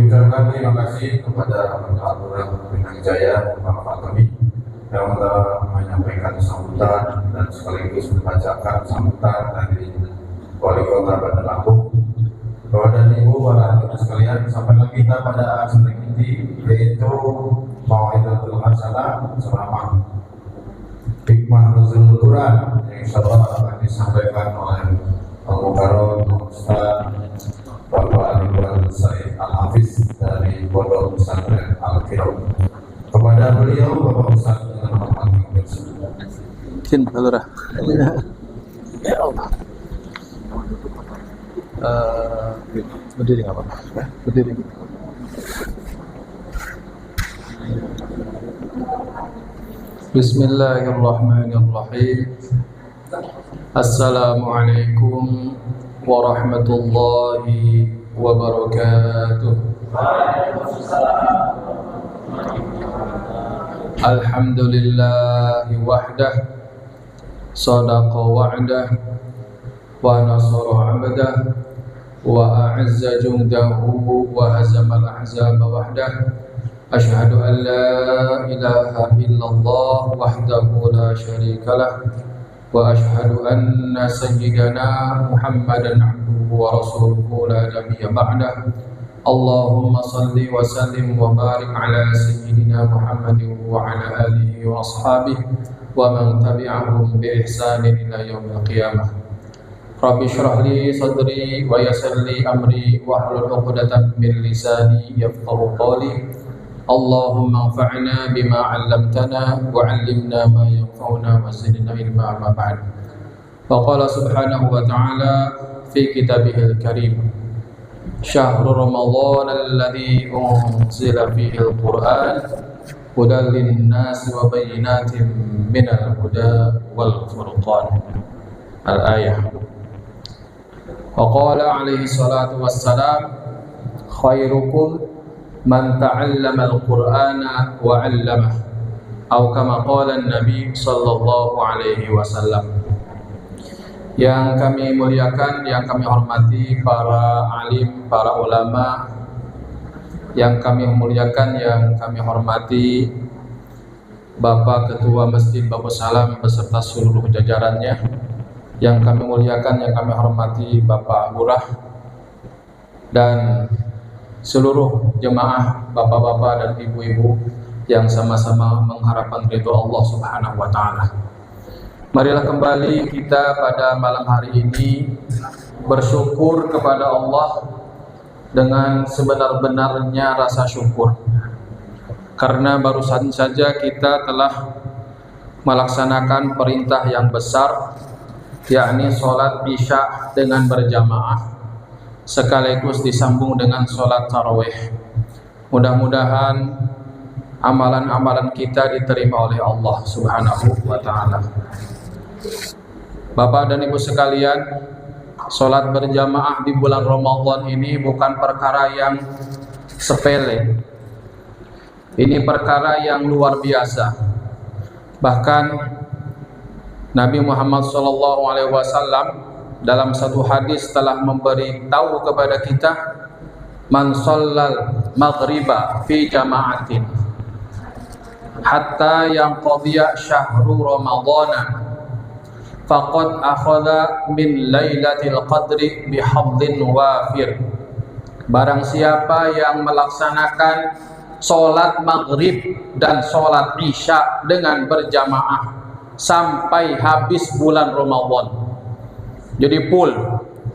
ucapkan terima kasih kepada Al-Quran Pinang Jaya Bapak kami yang telah menyampaikan sambutan dan sekaligus membacakan sambutan dari Wali Kota Bandar Lampung. Bapak dan Ibu, para hadirin sekalian, sampailah kita pada acara inti, yaitu Mau'izatul Hasanah selama hikmah nuzul Quran yang insyaallah akan disampaikan oleh Al-Mukarram Ustaz Bapak Ridwan Said Al-Hafiz dari Pondok Pesantren Al-Kiram. Kepada beliau Bapak Ustaz dengan hormat kami persilakan. Izin Lurah. Ya Allah. Berdiri nggak apa-apa? Berdiri. Bismillahirrahmanirrahim. Assalamualaikum warahmatullahi wabarakatuh. Alhamdulillahi wahdah, sadaqa wa'dah, wa nasara 'abdah, wa a'azza jundahu, wa hazamal ahzaba wahdah. Asyhadu an la ilaha illallah wahdahu la syarika lah, wa asyhadu anna sayyidana Muhammadan abduhu wa rasuluhu la nabiyya ba'dah. Allahumma salli wa sallim wa barik ala sayyidina Muhammadin wa ala alihi wa ashabihi wa man tabi'ahum bi ihsanin ila yaumil qiyamah. Rabbi shrah li sadri wa yassir li amri wa hlul 'uqdatam min lisani yafqahu qawli. Allahumma anfa'na bima 'allamtana wa 'allimna ma yanfa'una wa zidna ilma ma ba'd. Wa qala subhanahu wa ta'ala fi kitabihil karim, Syahrul Ramadhan alladhi unzila fihi al-Qur'an hudan lin-nasi wa bayyinatin minal huda wal furqan. Al-ayah. Wa qala alaihi salatu wassalam, khairukum man ta'allama al-Qur'ana wa 'allamah, atau kama qala an-nabi sallallahu alaihi wasallam. Yang kami muliakan, yang kami hormati para alim, para ulama, yang kami muliakan, yang kami hormati Bapak Ketua Masjid Bapak Salam beserta seluruh jajarannya, yang kami muliakan, yang kami hormati Bapak Lurah dan seluruh jemaah bapak-bapak dan ibu-ibu yang sama-sama mengharapkan ridho Allah Subhanahu wa ta'ala. Marilah kembali kita pada malam hari ini bersyukur kepada Allah dengan sebenar-benarnya rasa syukur, karena barusan saja kita telah melaksanakan perintah yang besar, yakni sholat isya dengan berjamaah sekaligus disambung dengan sholat tarawih. Mudah-mudahan amalan-amalan kita diterima oleh Allah Subhanahu wa ta'ala. Bapak dan Ibu sekalian, sholat berjamaah di bulan Ramadan ini bukan perkara yang sepele. Ini perkara yang luar biasa. Bahkan Nabi Muhammad SAW dalam satu hadis telah memberitahu kepada kita, man shallal maghriba fi jama'atin hatta yanqadhiya syahru ramadhana faqad akhadha min lailatul qadri bihadhin wafir. Barang siapa yang melaksanakan sholat maghrib dan sholat isya dengan berjamaah sampai habis bulan Ramadan, jadi full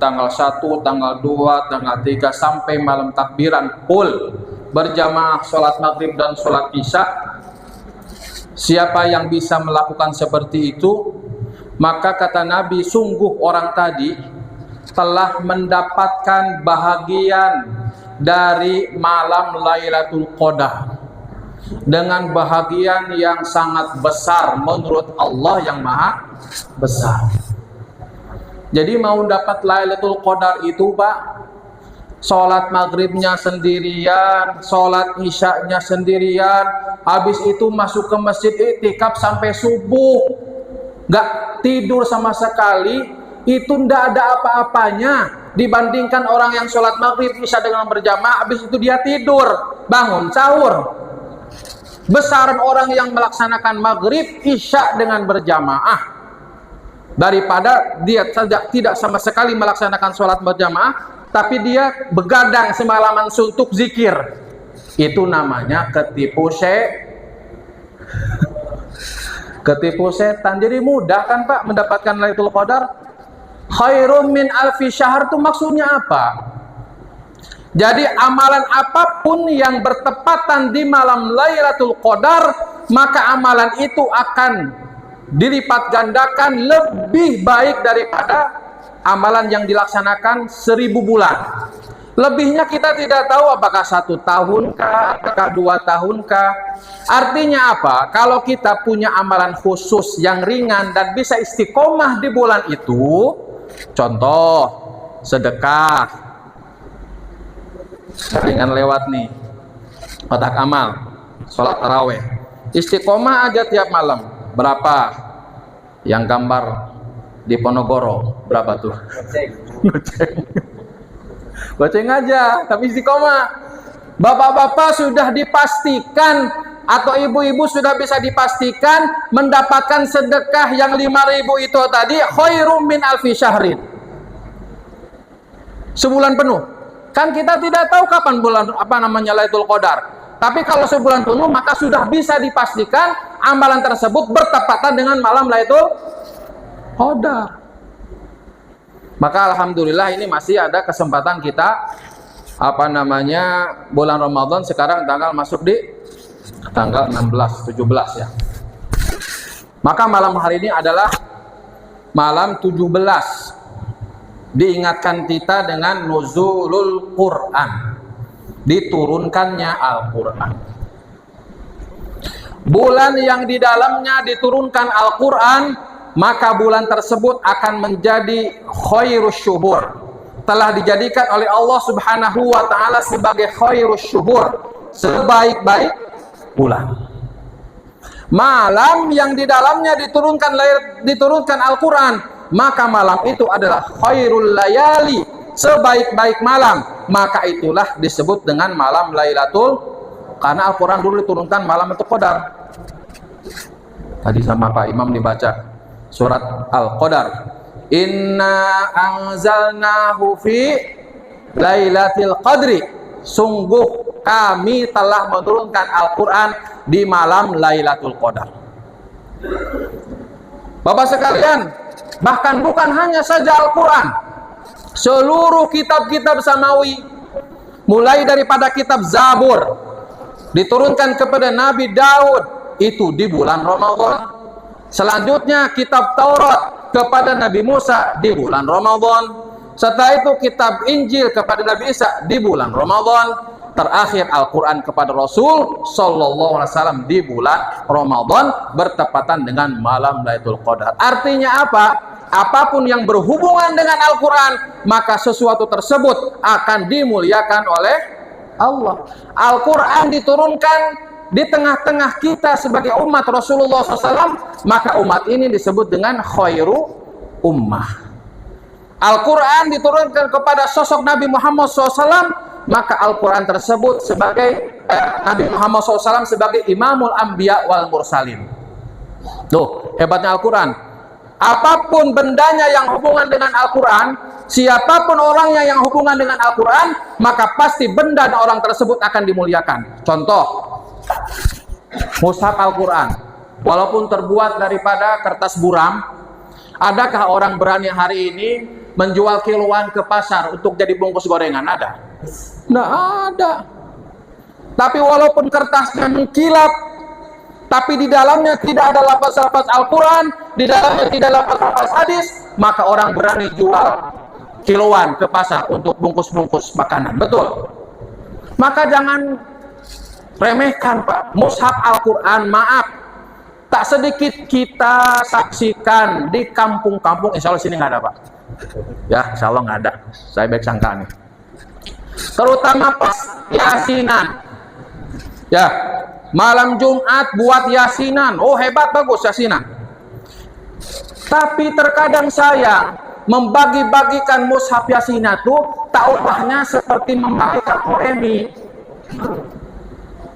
tanggal 1, tanggal 2, tanggal 3 sampai malam takbiran full berjamaah sholat maghrib dan sholat isya. Siapa yang bisa melakukan seperti itu, maka kata Nabi, sungguh orang tadi telah mendapatkan bahagian dari malam Lailatul Qadar dengan bahagian yang sangat besar menurut Allah yang maha besar. Jadi mau dapat Lailatul Qadar itu, Pak, sholat maghribnya sendirian, sholat isyanya sendirian, habis itu masuk ke masjid iktikaf sampai subuh, gak tidur sama sekali, itu ndak ada apa-apanya dibandingkan orang yang sholat maghrib isya dengan berjamaah, habis itu dia tidur, bangun sahur. Besaran orang yang melaksanakan maghrib isya dengan berjamaah daripada dia tidak sama sekali melaksanakan sholat berjamaah, tapi dia begadang semalaman suntuk zikir. Itu namanya ketipu setan. Jadi mudah kan Pak mendapatkan Lailatul Qadar? Khairum min alfi syahr itu maksudnya apa? Jadi amalan apapun yang bertepatan di malam Lailatul Qadar, maka amalan itu akan dilipat gandakan lebih baik daripada amalan yang dilaksanakan 1000 bulan. Lebihnya kita tidak tahu apakah 1 tahunkah, apakah 2 tahunkah. Artinya apa? Kalau kita punya amalan khusus yang ringan dan bisa istiqomah di bulan itu, contoh sedekah, ringan lewat nih, kotak amal, sholat taraweh, istiqomah aja tiap malam. Berapa? Yang gambar di Ponorogo berapa tuh? Goceng aja, tapi istiqomah. Bapak-bapak sudah dipastikan atau ibu-ibu sudah bisa dipastikan mendapatkan sedekah yang 5.000 itu tadi khairum min alfi syahrin. Sebulan penuh. Kan kita tidak tahu kapan bulan Lailatul Qadar. Tapi kalau sebulan penuh maka sudah bisa dipastikan amalan tersebut bertepatan dengan malam Lailatul Qadar. Maka alhamdulillah ini masih ada kesempatan kita bulan Ramadan sekarang masuk di tanggal 16 17 ya. Maka malam hari ini adalah malam 17. Diingatkan kita dengan nuzulul Quran, diturunkannya Al-Quran. Bulan yang di dalamnya diturunkan Al-Quran, maka bulan tersebut akan menjadi khairus syuhur. Telah dijadikan oleh Allah Subhanahu wa ta'ala sebagai khairus syuhur, sebaik-baik bulan. Malam yang di dalamnya diturunkan Al-Quran, maka malam itu adalah khairul layali, sebaik-baik malam. Maka itulah disebut dengan malam Lailatul, karena Al-Quran dulu diturunkan malam itu Qadar. Tadi sama Pak Imam dibaca surat Al-Qadar. Inna anzalnahu fi Lailatul Qadri. Sungguh kami telah menurunkan Al-Quran di malam Lailatul Qadar. Bapak sekalian, bahkan bukan hanya saja Al-Quran, seluruh kitab-kitab samawi, mulai daripada kitab Zabur diturunkan kepada Nabi Daud itu di bulan Ramadan. Selanjutnya kitab Taurat kepada Nabi Musa di bulan Ramadan. Setelah itu kitab Injil kepada Nabi Isa di bulan Ramadan. Terakhir Al-Quran kepada Rasul Sallallahu Alaihi Wasallam di bulan Ramadan, bertepatan dengan malam Lailatul Qadar. Artinya apa? Apapun yang berhubungan dengan Al-Quran, maka sesuatu tersebut akan dimuliakan oleh Allah. Al-Quran diturunkan di tengah-tengah kita sebagai umat Rasulullah SAW, maka umat ini disebut dengan khairu ummah. Al-Quran diturunkan kepada sosok Nabi Muhammad SAW, maka Al-Quran tersebut sebagai Nabi Muhammad SAW sebagai imamul anbiya wal mursalin. Tuh hebatnya Al-Quran. Apapun bendanya yang hubungan dengan Al-Quran, siapapun orangnya yang hubungan dengan Al-Quran, maka pasti benda dan orang tersebut akan dimuliakan. Contoh, mushaf Al-Quran, walaupun terbuat daripada kertas buram, adakah orang berani hari ini menjual kiloan ke pasar untuk jadi bungkus gorengan? Ada? Nggak ada. Tapi walaupun kertasnya mengkilap, tapi di dalamnya tidak ada lafaz-lafaz Al-Quran, di dalamnya tidak ada lafaz hadis, maka orang berani jual kiloan ke pasar untuk bungkus-bungkus makanan. Betul? Maka jangan remehkan Pak, mushaf Al-Quran. Maaf, tak sedikit kita saksikan di kampung-kampung. Insya Allah sini nggak ada Pak. Ya, insya Allah nggak ada. Saya baik sangka nih. Terutama pas yasinan. Ya, malam Jumat buat yasinan. Oh hebat, bagus yasinan. Tapi terkadang sayang, membagi-bagikan mushaf Yasin itu tak ubahnya seperti membagikan premi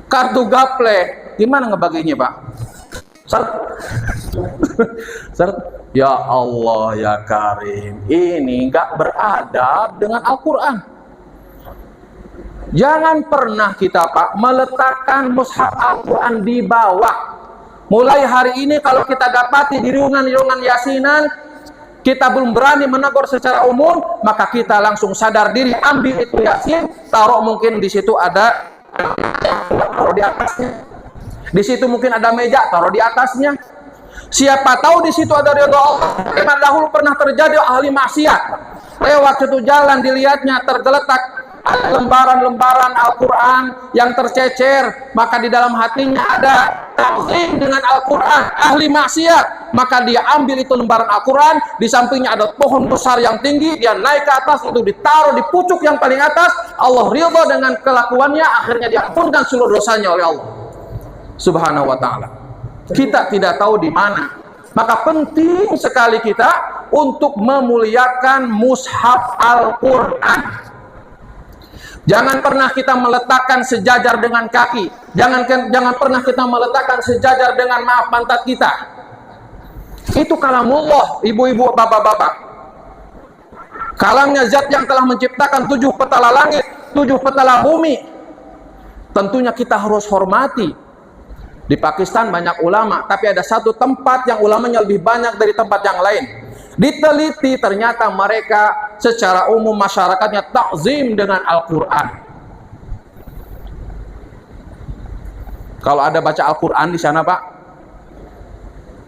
kartu gaple. Gimana ngebaginya, Pak? Ya Allah ya Karim, ini nggak beradab dengan Al-Quran. Jangan pernah kita, Pak, meletakkan mushaf Al-Quran di bawah. Mulai hari ini kalau kita dapati di riungan-riungan Yasinan kita belum berani menegur secara umum, maka kita langsung sadar diri, ambil itu Yasin, taruh mungkin di situ ada, taruh di atasnya. Di situ mungkin ada meja, taruh di atasnya. Siapa tahu di situ ada ridha Allah. Memang dahulu pernah terjadi ahli maksiat. Lewat situ jalan dilihatnya tergeletak ada lembaran-lembaran Al-Quran yang tercecer, maka di dalam hatinya ada ta'zim dengan Al-Quran. Ahli maksiat, maka dia ambil itu lembaran Al-Quran, di sampingnya ada pohon besar yang tinggi, dia naik ke atas, itu ditaruh di pucuk yang paling atas. Allah ridha dengan kelakuannya, akhirnya diampunkan seluruh dosanya oleh Allah Subhanahu wa ta'ala. Kita tidak tahu di mana, maka penting sekali kita untuk memuliakan mushaf Al-Quran. Jangan pernah kita meletakkan sejajar dengan kaki. Jangan pernah kita meletakkan sejajar dengan pantat kita. Itu kalamullah, ibu-ibu, bapak-bapak. Kalamnya zat yang telah menciptakan 7 petala langit, 7 petala bumi. Tentunya kita harus hormati. Di Pakistan banyak ulama, tapi ada satu tempat yang ulamanya lebih banyak dari tempat yang lain. Diteliti ternyata mereka secara umum masyarakatnya takzim dengan Al-Quran. Kalau ada baca Al-Quran di sana, Pak,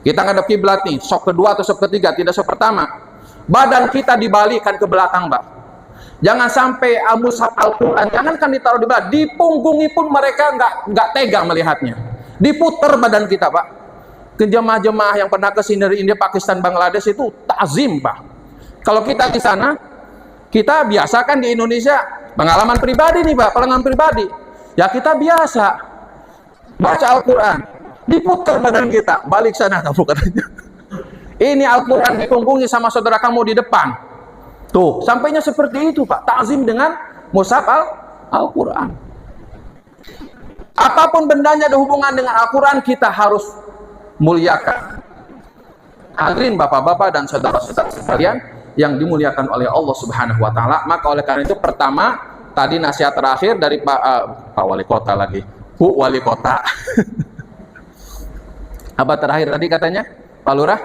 kita ngadep kiblat nih, sok kedua atau sok ketiga, tidak sok pertama. Badan kita dibalikan ke belakang, Pak. Jangan sampai mushaf Al-Quran, jangankan ditaruh di belakang, di punggungi pun mereka nggak tega melihatnya. Diputer badan kita, Pak. Ke jemaah-jemaah yang pernah ke sini dari India, Pakistan, Bangladesh itu takzim, Pak. Kalau kita di sana, kita biasa kan di Indonesia, pengalaman pribadi nih, Pak, pengalaman pribadi. Ya kita biasa baca Al-Quran, diputer badan kita, balik sana, katanya. Ini Al-Quran dipunggungi sama saudara kamu di depan. Tuh, sampainya seperti itu, Pak. Takzim dengan mushaf Al-Quran. Apapun bendanya ada hubungan dengan Al-Quran, kita harus muliakan. Hadirin bapak-bapak dan saudara-saudara sekalian yang dimuliakan oleh Allah Subhanahu wa taala, maka oleh karena itu pertama tadi nasihat terakhir dari Pak Wali Kota lagi. Bu Wali Kota. Apa terakhir tadi katanya? Pak Lurah,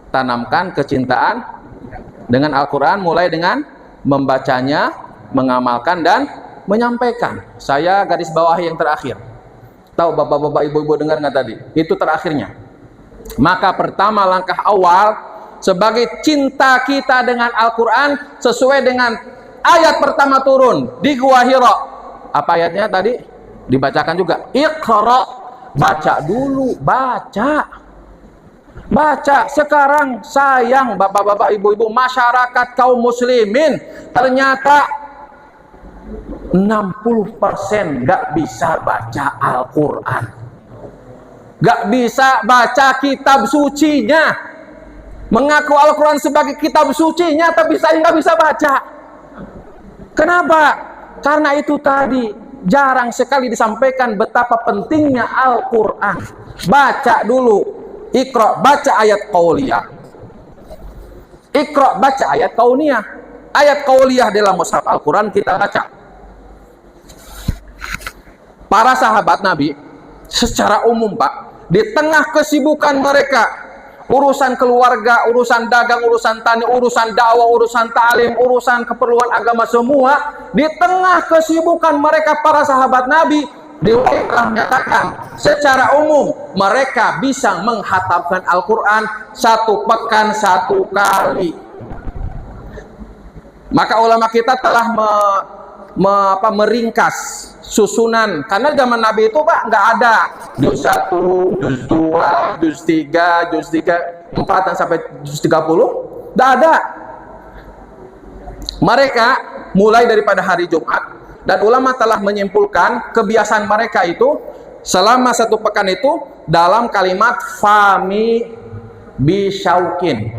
tanamkan kecintaan dengan Al-Quran mulai dengan membacanya, mengamalkan dan menyampaikan. Saya garis bawahi yang terakhir. Tahu bapak-bapak, ibu-ibu dengar nggak tadi? Itu terakhirnya. Maka pertama langkah awal sebagai cinta kita dengan Al-Quran sesuai dengan ayat pertama turun di Gua Hira. Apa ayatnya tadi? Dibacakan juga. Iqra, baca dulu, baca. Sekarang sayang bapak-bapak, ibu-ibu, masyarakat kaum muslimin ternyata 60% nggak bisa baca Al-Quran. Gak bisa baca kitab sucinya, mengaku Al-Quran sebagai kitab sucinya, tapi saya nggak bisa baca. Kenapa? Karena itu tadi jarang sekali disampaikan betapa pentingnya Al-Quran. Baca dulu, Iqra, baca ayat qauliyah. Iqra, baca ayat qauliyah. Ayat qauliyah dalam mushaf Al-Quran kita baca. Para sahabat Nabi secara umum, Pak, di tengah kesibukan mereka, urusan keluarga, urusan dagang, urusan tani, urusan dakwah, urusan ta'lim, urusan keperluan agama semua, di tengah kesibukan mereka para sahabat Nabi, telah menyatakan secara umum mereka bisa menghatamkan Al-Quran 1 pekan 1 kali. Maka ulama kita telah meringkas susunan, karena zaman Nabi itu, Pak, nggak ada juz 1, juz 2, juz 3, juz 4 dan sampai juz 30, nggak ada. Mereka mulai daripada hari Jumat, dan ulama telah menyimpulkan kebiasaan mereka itu selama 1 pekan itu dalam kalimat fami bisyaukin.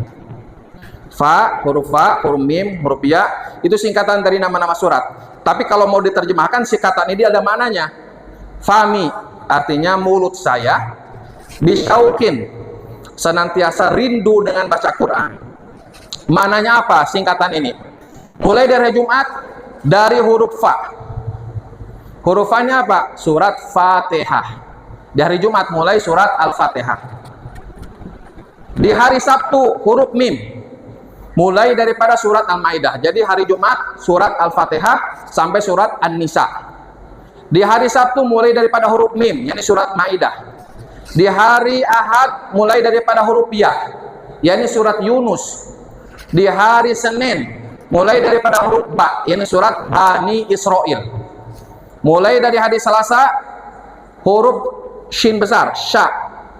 huruf mim, huruf ya, itu singkatan dari nama-nama surat. Tapi kalau mau diterjemahkan, singkatan ini ada maknanya. Fami, artinya mulut saya, bisyaukin, senantiasa rindu dengan baca Quran. Maknanya apa singkatan ini? Mulai dari Jumat, dari huruf fa. Hurufannya apa? Surat Fatihah. Di hari Jumat mulai surat Al-Fatihah. Di hari Sabtu huruf mim, mulai daripada surat Al-Maidah. Jadi hari Jumat surat Al-Fatihah sampai surat An-Nisa. Di hari Sabtu mulai daripada huruf mim, yakni surat Maidah. Di hari Ahad mulai daripada huruf ya, yakni surat Yunus. Di hari Senin mulai daripada huruf ba, yakni surat Bani Israil. Mulai dari hari Selasa huruf shin besar, sya,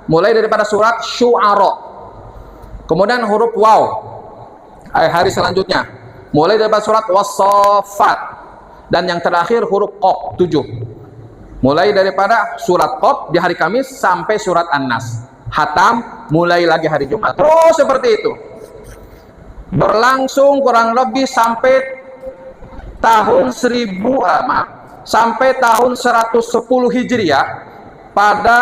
mulai daripada surat Syu'ara. Kemudian huruf waw, hari selanjutnya mulai daripada surat Was-Saffat. Dan yang terakhir huruf qaf 7, mulai daripada surat qaf di hari Kamis sampai surat An-Nas. Hatam mulai lagi hari Jumat. Terus seperti itu berlangsung kurang lebih sampai tahun 1000 sampai tahun 110 Hijriah pada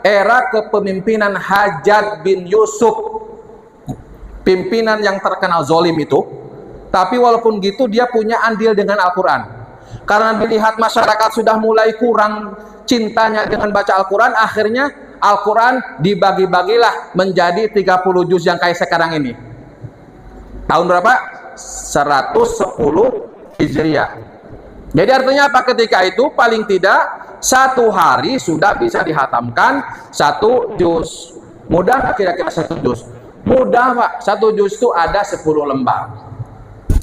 era kepemimpinan Hajjaj bin Yusuf, pimpinan yang terkenal zolim itu. Tapi walaupun gitu dia punya andil dengan Al-Quran, karena dilihat masyarakat sudah mulai kurang cintanya dengan baca Al-Quran. Akhirnya Al-Quran dibagi-bagilah menjadi 30 juz yang kayak sekarang ini. Tahun berapa? 110 Hijriah. Jadi artinya apa? Ketika itu paling tidak 1 hari sudah bisa dihatamkan 1 juz. Mudah nggak kira-kira 1 juz? Mudah Pak. 1 juz itu ada 10 lembar.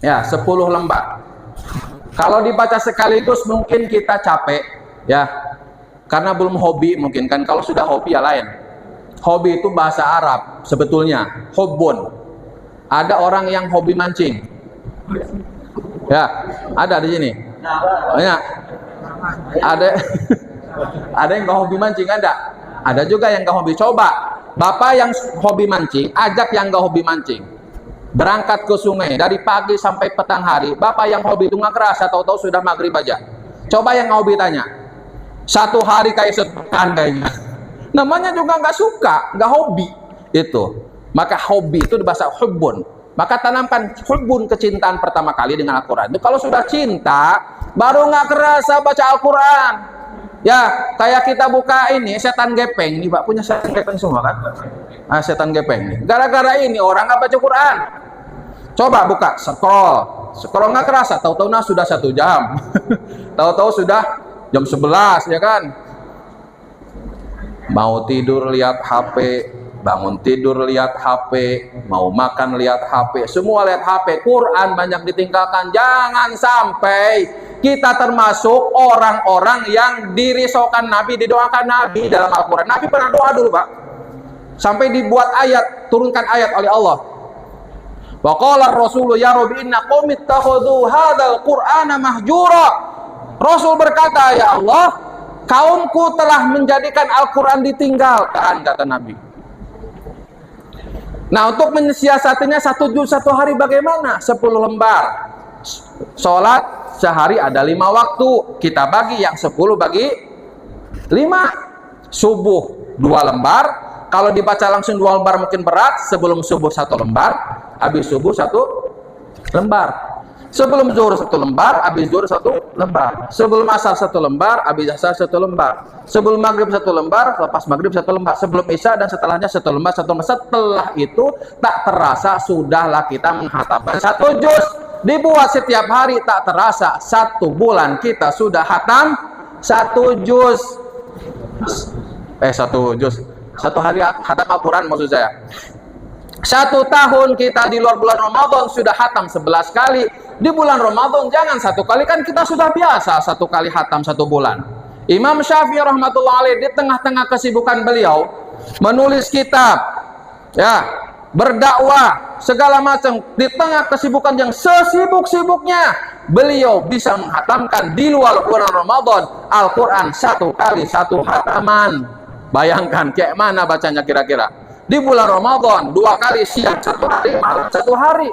Ya, 10 lembar. Kalau dibaca sekaligus mungkin kita capek, ya, karena belum hobi mungkin kan. Kalau sudah hobi ya lain. Hobi itu bahasa Arab sebetulnya, hubbun. Ada orang yang hobi mancing. Ya, ada di sini. Banyak. Ada yang nggak hobi mancing, ada juga yang nggak hobi. Coba bapak yang hobi mancing ajak yang nggak hobi mancing berangkat ke sungai dari pagi sampai petang hari. Bapak yang hobi itu nggak kerasa, tahu-tahu sudah maghrib aja. Coba yang hobi tanya, 1 hari kayak setan kayaknya, namanya juga nggak suka, nggak hobi itu. Maka hobi itu bahasa hubbun. Maka tanamkan hubbun, kecintaan pertama kali dengan Al-Quran. Itu kalau sudah cinta, baru nggak kerasa baca Al-Quran. Ya, kayak kita buka ini, setan gepeng. Nih Pak, punya setan gepeng semua kan? Nah, setan gepeng nih. Gara-gara ini orang nggak baca Quran. Coba buka, scroll nggak kerasa. Tahu-tahu nah sudah 1 jam. Tahu-tahu sudah jam 11, ya kan? Mau tidur lihat HP, bangun tidur lihat HP, mau makan lihat HP, semua lihat HP. Quran banyak ditinggalkan. Jangan sampai kita termasuk orang-orang yang dirisaukan Nabi, didoakan Nabi dalam Al-Quran. Nabi pernah doa dulu Pak, sampai dibuat ayat, turunkan ayat oleh Allah. Wa qala ar-rasulu ya rabbi inna qaumi ittakhadhu hadzal qur'ana mahjura. Rasul berkata, ya Allah, kaumku telah menjadikan Al-Quran ditinggalkan, kata Nabi. Nah, untuk mensiasatinya 1 juz 1 hari bagaimana? 10 lembar. Sholat sehari ada 5 waktu. Kita bagi yang 10 bagi 5. Subuh 2 lembar. Kalau dibaca langsung 2 lembar mungkin berat. Sebelum subuh 1 lembar. Habis subuh 1 lembar. Sebelum zuhur 1 lembar, habis zuhur 1 lembar. Sebelum asar 1 lembar, habis asar 1 lembar. Sebelum maghrib 1 lembar, lepas maghrib 1 lembar. Sebelum isya dan setelahnya 1 lembar, 1 lembar. Setelah itu tak terasa sudahlah kita menghatamkan 1 juz. Dibuat setiap hari, tak terasa 1 bulan kita sudah hatam 1 juz. 1 juz. 1 hari hatam Al-Quran maksud saya. 1 tahun kita di luar bulan Ramadan sudah hatam 11 kali. Di bulan Ramadan jangan 1 kali, kan kita sudah biasa 1 kali hatam 1 bulan. Imam Syafi'i rahmatullah alaih di tengah-tengah kesibukan beliau menulis kitab, ya, berdakwah segala macam, di tengah kesibukan yang sesibuk-sibuknya beliau bisa menghatamkan di luar bulan Ramadan Al-Quran 1 kali 1 hataman. Bayangkan kayak mana bacanya kira-kira. di bulan Ramadan 2 kali, siang 1 hari, malam 1 hari.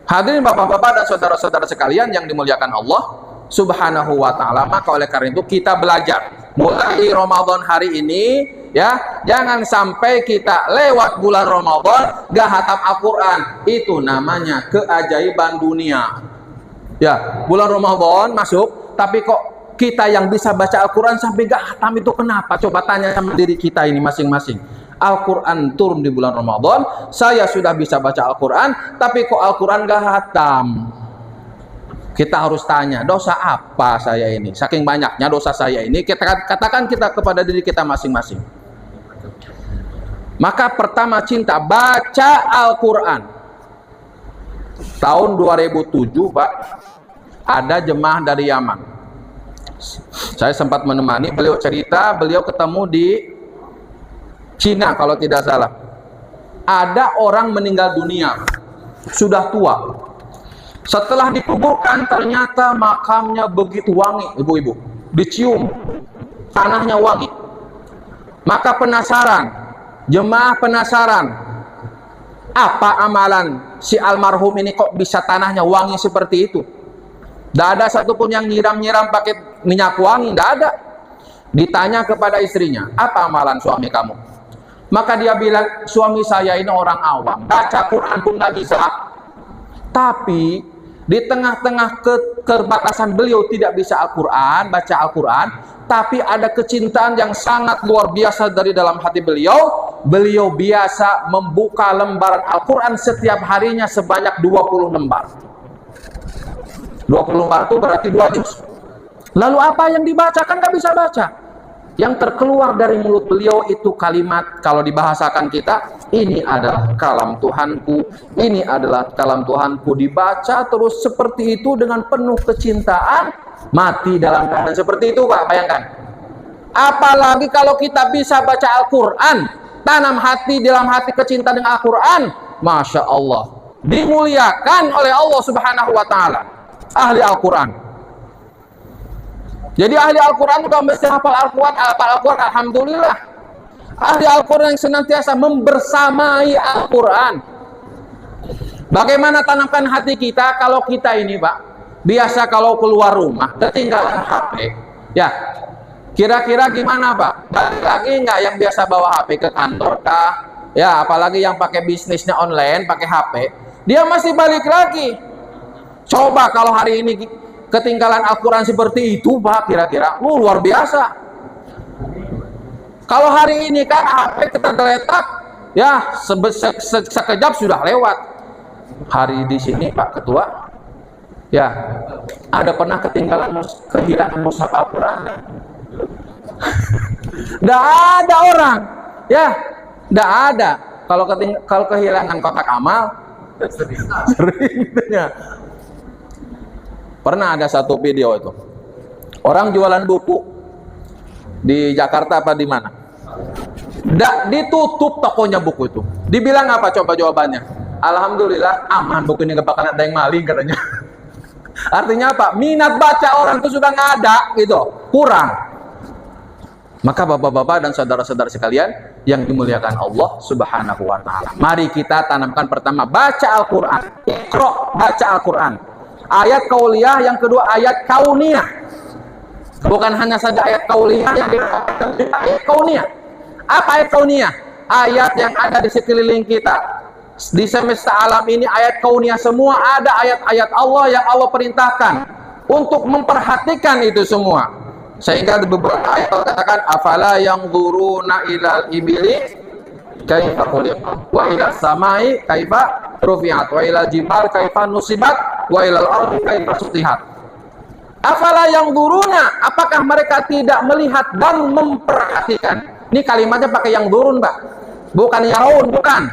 Hadirin bapak-bapak dan saudara-saudara sekalian yang dimuliakan Allah Subhanahu wa ta'ala, maka oleh karena itu kita belajar mulai Ramadan hari ini, ya, jangan sampai kita lewat bulan Ramadan gak hatam Al-Quran. Itu namanya keajaiban dunia. Ya, bulan Ramadan masuk, tapi kok kita yang bisa baca Al-Quran sampai gak hatam itu kenapa? Coba tanya sama diri kita ini masing-masing. Al-Quran turun di bulan Ramadan, saya sudah bisa baca Al-Quran, tapi kok Al-Quran gak hatam? Kita harus tanya, dosa apa saya ini? Saking banyaknya dosa saya ini, kita katakan kita kepada diri kita masing-masing. Maka pertama cinta, baca Al-Quran. Tahun 2007, Pak, ada jemaah dari Yaman. Saya sempat menemani, beliau cerita, beliau ketemu di Cina kalau tidak salah. Ada orang meninggal dunia, sudah tua. Setelah dikuburkan ternyata makamnya begitu wangi, ibu-ibu. Dicium, tanahnya wangi. Maka penasaran, jemaah penasaran, apa amalan si almarhum ini kok bisa tanahnya wangi seperti itu? Tidak ada satupun yang nyiram-nyiram pakai minyak wangi, tidak ada. Ditanya kepada istrinya, apa amalan suami kamu? Maka dia bilang, suami saya ini orang awam, baca Quran pun nggak bisa. Tapi di tengah-tengah keterbatasan beliau tidak bisa Al-Quran, baca Al-Quran, tapi ada kecintaan yang sangat luar biasa dari dalam hati beliau. Beliau biasa membuka lembaran Al-Quran setiap harinya sebanyak 20 lembar. 20 lembar itu berarti 2 juz. Lalu apa yang dibacakan nggak bisa baca. Yang terkeluar dari mulut beliau itu kalimat, kalau dibahasakan kita, ini adalah kalam Tuhanku, ini adalah kalam Tuhanku. Dibaca terus seperti itu dengan penuh kecintaan, mati dalam keadaan seperti itu, Pak, bayangkan. Apalagi kalau kita bisa baca Al-Quran, tanam hati dalam hati kecintaan dengan Al-Quran, Masya Allah, dimuliakan oleh Allah Subhanahu wa ta'ala. Ahli Al-Quran. Jadi ahli Al-Quran juga mesti hafal Al-Quran, alhamdulillah. Ahli Al-Quran yang senantiasa membersamai Al-Quran. Bagaimana tanamkan hati kita kalau kita ini, Pak, biasa kalau keluar rumah ketinggalan HP, ya, kira-kira gimana, Pak? Balik lagi nggak yang biasa bawa HP ke kantor kah? Ya, apalagi yang pakai bisnisnya online, pakai HP, dia masih balik lagi. Coba kalau hari ini ketinggalan Al-Quran seperti itu, Pak, kira-kira luar biasa. Kalau hari ini kan HP kita geletak, ya sekejap sudah lewat. Hari di sini Pak Ketua, ya, ada pernah kehilangan mushaf Al-Quran? Tidak ada orang, ya, tidak ada. Kalau kehilangan kotak amal, sering ya. Pernah ada satu video itu, orang jualan buku di Jakarta apa di mana? Ditutup tokonya buku itu. Dibilang apa coba jawabannya? Alhamdulillah aman, buku ini gak bakal ada yang maling katanya. Artinya apa? Minat baca orang itu sudah nggak ada, gitu, kurang. Maka bapak-bapak dan saudara-saudara sekalian yang dimuliakan Allah Subhanahu wa ta'ala, mari kita tanamkan pertama baca Al-Quran. Iqra, baca Al-Quran. Ayat kauliyah, yang kedua ayat kauniyah. Bukan hanya saja ayat kauliyah, yang ayat kauniyah. Apa ayat kauniyah? Ayat yang ada di sekeliling kita. Di semesta alam ini ayat kauniyah semua, ada ayat-ayat Allah yang Allah perintahkan untuk memperhatikan itu semua. Sehingga di beberapa ayat Allah katakan, afala yanzuruna ilal ibili kaifa khuliqat wa ila samai kaifa rufi'at wa ila jibal kaifa nusibat wa ilal ardi kaifa sutihat. Afala yanzuruna, apakah mereka tidak melihat dan memperhatikan? Ini kalimatnya pakai yang durun, Pak, bukan yaraun, bukan.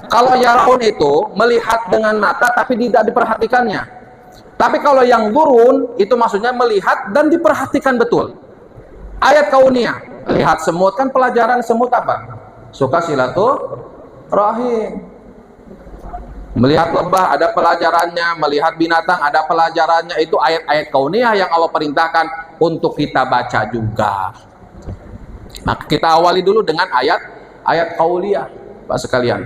Kalau yaraun itu melihat dengan mata tapi tidak diperhatikannya. Tapi kalau yang durun itu maksudnya melihat dan diperhatikan betul. Ayat kauniyah, lihat semut, kan pelajaran semut apa? Suka silaturahim. Melihat lebah ada pelajarannya, melihat binatang ada pelajarannya. Itu ayat-ayat kauniyah yang Allah perintahkan untuk kita baca juga. Maka kita awali dulu dengan ayat qauliyah, Pak sekalian.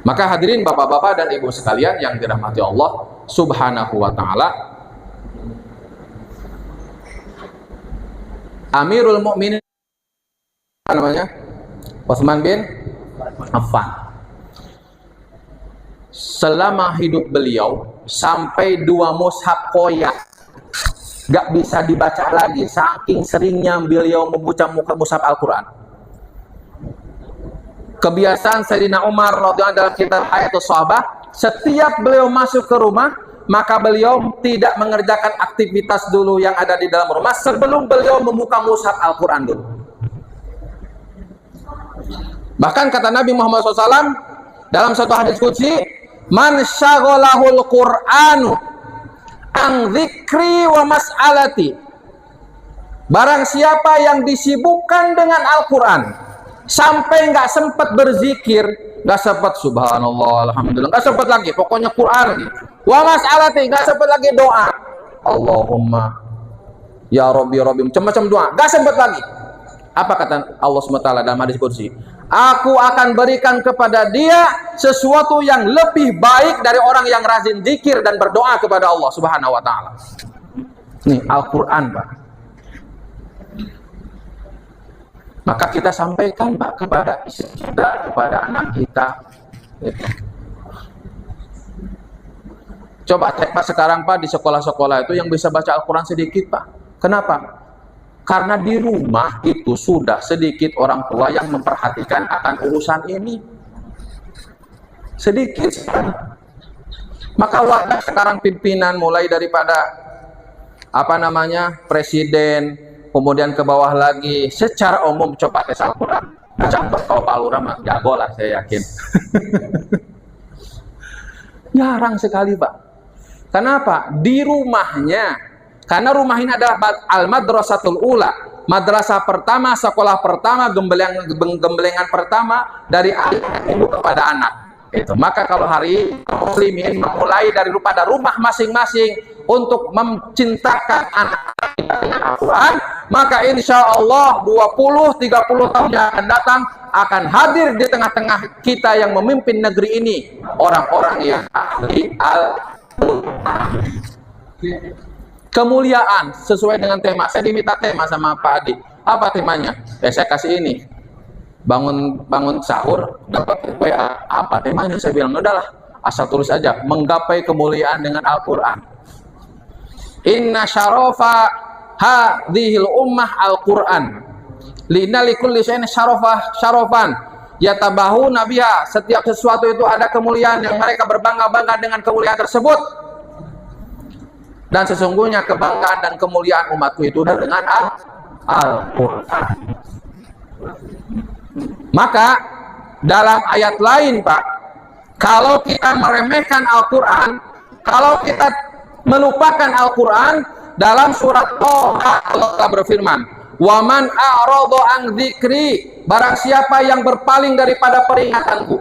Maka hadirin bapak-bapak dan ibu sekalian yang dirahmati Allah Subhanahu wa taala, Amirul Mukminin apa namanya? Utsman bin Affan. Selama hidup beliau sampai 2 mushaf koyak gak bisa dibaca lagi, saking seringnya beliau membaca mushaf Al-Quran. Kebiasaan Sayyidina Umar radhiyallahu dalam kitab Hayatus Sahabah, setiap beliau masuk ke rumah, maka beliau tidak mengerjakan aktivitas dulu yang ada di dalam rumah sebelum beliau membuka mushaf Al-Quran dulu. Bahkan kata Nabi Muhammad SAW dalam satu hadis qudsi, man syaghalahul Qur'anu an dzikri wa mas'alati, barang siapa yang disibukkan dengan Al-Quran sampai nggak sempat berzikir, nggak sempat subhanallah, alhamdulillah, nggak sempat lagi, pokoknya Quran lagi, wa mas'alati, nggak sempat lagi doa Allahumma ya Rabbi Rabbi, macam-macam doa, nggak sempat lagi. Apa kata Allah SWT dalam hadis qudsi? Aku akan berikan kepada dia sesuatu yang lebih baik dari orang yang rajin zikir dan berdoa kepada Allah Subhanahu wa taala. Nih Al-Qur'an, Pak. Maka kita sampaikan, Pak, kepada istri kita, kepada anak kita. Coba cek, Pak, sekarang, Pak, di sekolah-sekolah itu yang bisa baca Al-Quran sedikit, Pak. Kenapa? Karena di rumah itu sudah sedikit orang tua yang memperhatikan akan urusan ini. Sedikit sekali. Maka wadah sekarang pimpinan mulai daripada apa namanya presiden, kemudian ke bawah lagi, secara umum coba tes Al-Quran. Campur kalau Pak Lurah mah jago lah, saya yakin. Jarang sekali, Pak. Kenapa? Di rumahnya. Karena rumah ini adalah al-madrasatul ula, madrasah pertama, sekolah pertama, gembelengan pertama dari ibu kepada anak. Itu. Maka kalau hari muslimin memulai dari pada rumah masing-masing untuk mencintakan anak dengan Al-Quran, maka insya Allah 20-30 tahun yang akan datang akan hadir di tengah-tengah kita yang memimpin negeri ini orang-orang yang ahli Al-Quran. Kemuliaan sesuai dengan tema. Saya diminta tema sama Pak Adi. Apa temanya? Saya kasih ini. Bangun sahur dapat WA. Apa temanya? Saya bilang udahlah, asal tulis aja. Menggapai kemuliaan dengan Al-Qur'an. Inna syarafa hadhil ummah Al-Qur'an. Lina likulli syai'in syarafan. Yatabahu nabiha. Setiap sesuatu itu ada kemuliaan yang mereka berbangga-bangga dengan kemuliaan tersebut. Dan sesungguhnya kebanggaan dan kemuliaan umatku itu dengan Al-Quran. Maka dalam ayat lain, Pak, kalau kita meremehkan Al-Quran, kalau kita melupakan Al-Quran, dalam surat Thaha Allah telah berfirman, "Waman a'rada an dzikri", barang siapa yang berpaling daripada peringatanku.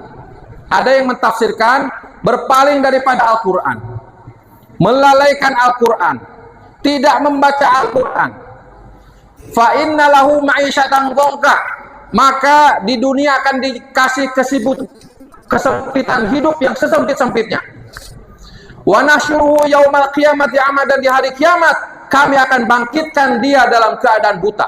Ada yang mentafsirkan berpaling daripada Al-Quran, melalaikan Al-Quran, tidak membaca Al-Quran, fa inna lahu ma'isyatan dhanka, maka di dunia akan dikasih kesempitan hidup yang sesempit-sempitnya. Wa nasyuruhu yaumal qiyamati a'ma, dan di hari kiamat kami akan bangkitkan dia dalam keadaan buta.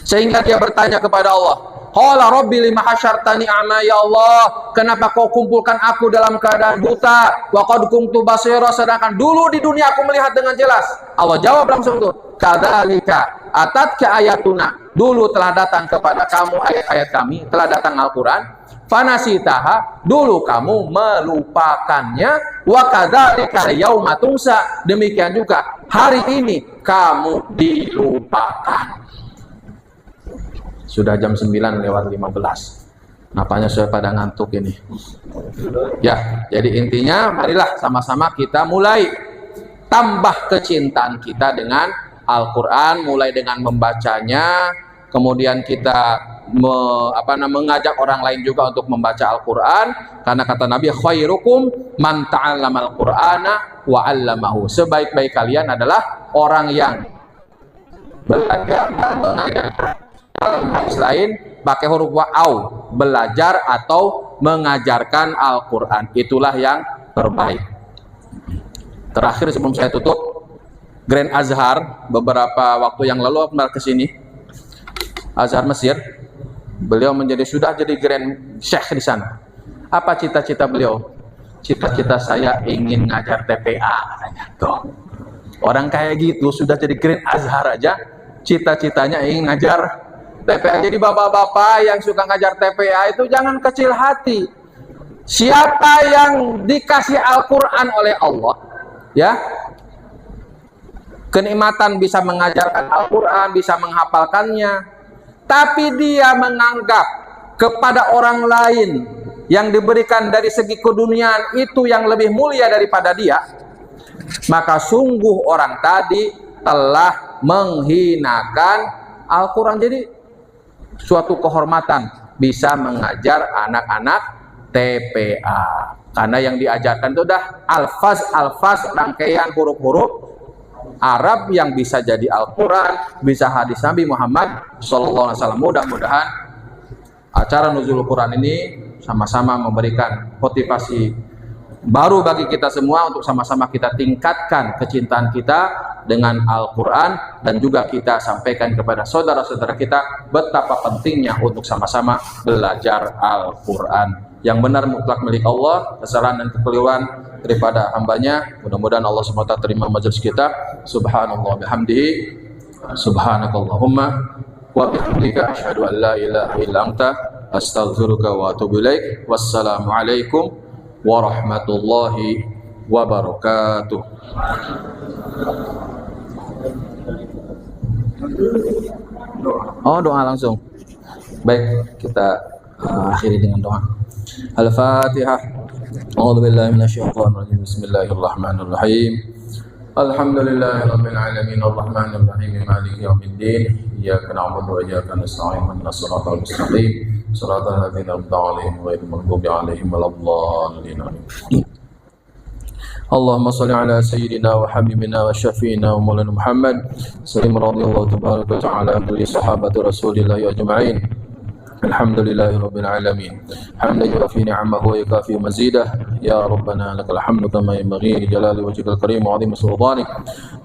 Sehingga dia bertanya kepada Allah, qala rabbi lima hasyartani a'ma, ya Allah, kenapa kau kumpulkan aku dalam keadaan buta? Wa qad kuntu basira, sedangkan dulu di dunia aku melihat dengan jelas. Allah jawab langsung tuh, kadzalika atatka ayatuna, dulu telah datang kepada kamu ayat-ayat kami, telah datang Al-Quran, fanasitaha, dulu kamu melupakannya, wa kadzalika yauma tunsa, demikian juga hari ini kamu dilupakan. Sudah jam 9:15. Napanya sudah pada ngantuk ini. Ya, jadi intinya marilah sama-sama kita mulai tambah kecintaan kita dengan Al-Quran, mulai dengan membacanya, kemudian kita mengajak orang lain juga untuk membaca Al-Quran, karena kata Nabi, khairukum man ta'allamal Qur'ana wa 'allamahu, sebaik-baik kalian adalah orang yang belajar dan mengajarkan. Hadis lain pakai huruf wa'au, belajar atau mengajarkan Al-Quran, itulah yang terbaik. Terakhir sebelum saya tutup, Grand Azhar beberapa waktu yang lalu kemarin ke sini, Azhar Mesir, beliau sudah jadi Grand Syekh di sana. Apa cita-cita beliau? Cita-cita saya ingin ngajar TPA katanya. Tuh. Orang kayak gitu sudah jadi Grand Azhar aja, cita-citanya ingin ngajar TPA. Jadi bapak-bapak yang suka ngajar TPA itu jangan kecil hati. Siapa yang dikasih Al-Quran oleh Allah, ya, kenikmatan bisa mengajarkan Al-Quran, bisa menghafalkannya, tapi dia menganggap kepada orang lain yang diberikan dari segi keduniaan itu yang lebih mulia daripada dia, maka sungguh orang tadi telah menghinakan Al-Quran. Jadi suatu kehormatan bisa mengajar anak-anak TPA, karena yang diajarkan itu udah alfaz, rangkaian huruf-huruf Arab yang bisa jadi Al-Quran, bisa hadis Nabi Muhammad SAW. Mudah-mudahan acara Nuzul Quran ini sama-sama memberikan motivasi baru bagi kita semua untuk sama-sama kita tingkatkan kecintaan kita dengan Al-Quran, dan juga kita sampaikan kepada saudara-saudara kita betapa pentingnya untuk sama-sama belajar Al-Quran. Yang benar mutlak milik Allah, kesalahan dan kekeliruan daripada hambanya. Mudah-mudahan Allah SWT terima majelis kita. Subhanallah bihamdihi, subhanakallahumma wa bihamdika, asyhadu an la ilaha illa anta, astaghfiruka wa atubu ilaik. Wassalamualaikum warahmatullahi wabarakatuh. Oh, doa langsung. Baik, kita akhiri dengan doa. Al-Fatihah. A'udzu billahi minasyaitonir rajim. Bismillahirrahmanirrahim. Alhamdulillahirabbil alamin, arrahmanir rahim, maliki yaumiddin. Iyyaka na'budu wa iyyaka nasta'in. Ihdinas siratal mustaqim. Shiratal ladzina an'amta 'alaihim ghairil maghdubi 'alaihim waladdallin. Allahumma shalli ala sayyidina wa habibina wa syafiina wa maulana Muhammad sallallahu radhiyallahu tabaraka wa ta'ala an kulli sahabati rasulillahi ajma'in. Alhamdulillahi rabbil alamin. Hamdan yuwafi ni'amahu wa yukafi mazidah. Ya Rabbana lakal hamdu kama yanbaghi li jalali wajhikal karim wa 'azimi sultanik.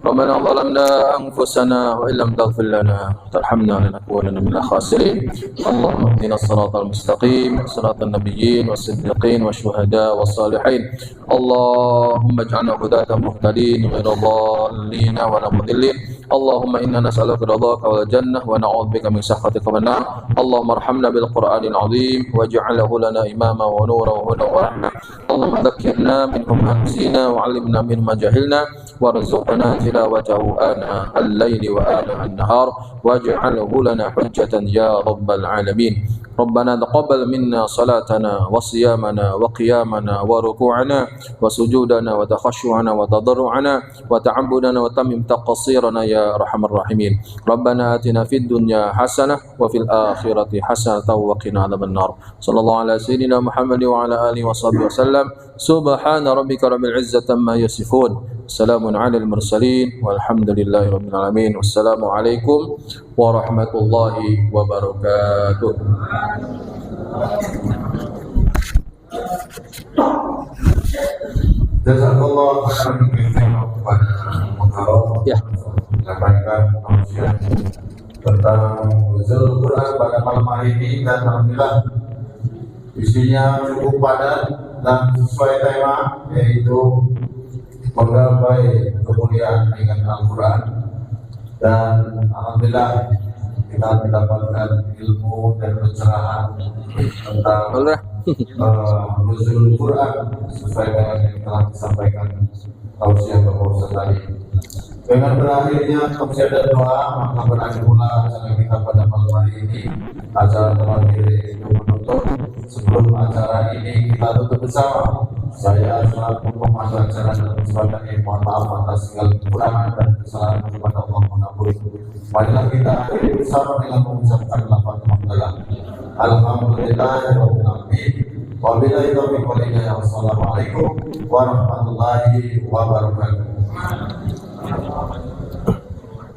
Rabbana zalamna anfusana wa illam taghfir lana tarhamna lanakunanna minal khasirin. Allahumma ihdinas siratal mustaqim, siratal nabiyyin was-siddiqin wasyuhada was-salihin. Allahumma ij'alna hudatan muhtadin ghairu dhallin wa la mudillin. Allahumma inna nas'aluka ridhaka wal jannah wa na'udzubika min sakhatika wan nar. Allahumma arhamna bil Qur'anil 'azim waj'alhu lana imama wa nuran wa hudan wa rahmah. Allahumma dhakkirna minhu ma nasina wa 'allimna mimma jahilna warzuqna tilawatahu ana al-laili wa ana an-nahar waj'alhu lana hujjatan ya rabbal alamin. Rabbana taqabbal minna salatana wa siyamana wa qiyamana wa ruku'ana wa sujudana wa takhashu'ana wa tadarru'ana wa ta'abbudana wa tamim taqsirana ya arhamar rahimin. Rabbana atina fid dunya hasanah wa fil akhirati hasanah wa qina adzabannar. Sallallahu ala sayyidina Muhammad wa ala alihi wa sahbihi wasallam. Subhana rabbika rabbil izzati amma yasifun. Salamun alal mursalin walhamdulillahi rabbil alamin. Wassalamu alaikum warahmatullahi wabarakatuh. Jazakallah khairan kepada Mukarram Ya. menyampaikan tausiah tentang Nuzul Quran pada malam hari ini, dan alhamdulillah isinya cukup padat dan sesuai tema, yaitu menggapai kemuliaan dengan Al-Quran. Dan alhamdulillah kita mendapatkan ilmu dan pencerahan tentang Nuzul Quran sesuai dengan yang telah disampaikan tausiah Bapak Ustaz tadi. Dengan berakhirnya tausiah dan doa, maka berakhir pula acara kita pada malam hari ini. Acara terakhir itu menutup. Sebelum acara ini kita tutup bersama, saya selaku pemandu acara dan kesempatan ini mohon maaf atas segala kekurangan dan kesalahan kepada Allah mengampuni. Marilah kita akhiri bersama dengan mengucapkan lafaz hamdalah. Alhamdulillahirabbil alamin. Wabillahi taufiq wal hidayah. Wassalamualaikum warahmatullahi wabarakatuh.